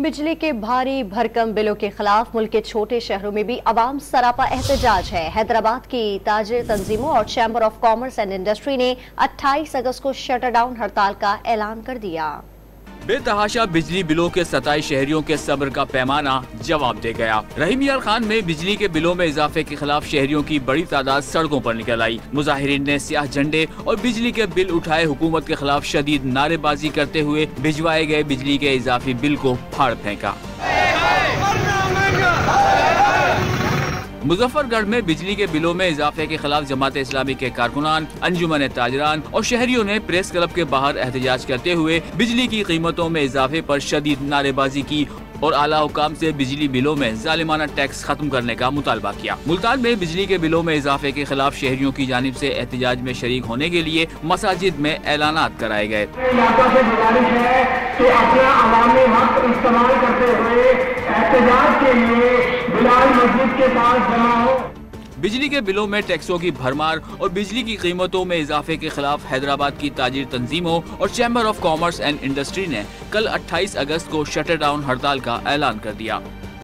बिजली के भारी भरकम बिलों के खिलाफ मुल्क के छोटे शहरों में भी अवाम सरापा एहतजाज है। हैदराबाद की ताजिर तंजीमों और chamber of commerce and industry ने 28 अगस्त को शटर डाउन हड़ताल का ऐलान कर दिया। बेतहाशा बिजली बिलों के 27 शहरियों के सब्र का पैमाना जवाब दे गया। रहीम यार खान में बिजली के बिलों में इजाफे के खिलाफ शहरियों की बड़ी तादाद सड़कों पर निकल आई। मुजाहिरीन ने स्याह झंडे और बिजली के बिल उठाए हुकूमत के खिलाफ शदीद नारेबाजी करते हुए भिजवाए गए बिजली के इजाफी बिल को फाड़ फेंका। मुजफ्फरगढ़ में बिजली के बिलों में इजाफे के खिलाफ जमात इस्लामी के कारकुनान, अंजुमन ताजरान और शहरियों ने प्रेस क्लब के बाहर एहतजाज करते हुए बिजली की कीमतों में इजाफे पर शदीद नारेबाजी की और आला हुकाम से बिजली बिलों में जालिमाना टैक्स खत्म करने का मुतालबा किया। मुल्तान में बिजली के बिलों में इजाफे के खिलाफ शहरियों की जानिब से एहतजाज में शरीक होने के लिए मसाजिद में ऐलानात कराए गए। इस्तेमाल करते हुए एहतजाज के लिए बिलाल मस्जिद के पास जमा हो। बिजली के बिलों में टैक्सों की भरमार और बिजली की कीमतों में इजाफे के खिलाफ हैदराबाद की ताजिर तंजीमों और chamber of commerce and industry ने कल 28 अगस्त को शटर डाउन हड़ताल का ऐलान कर दिया।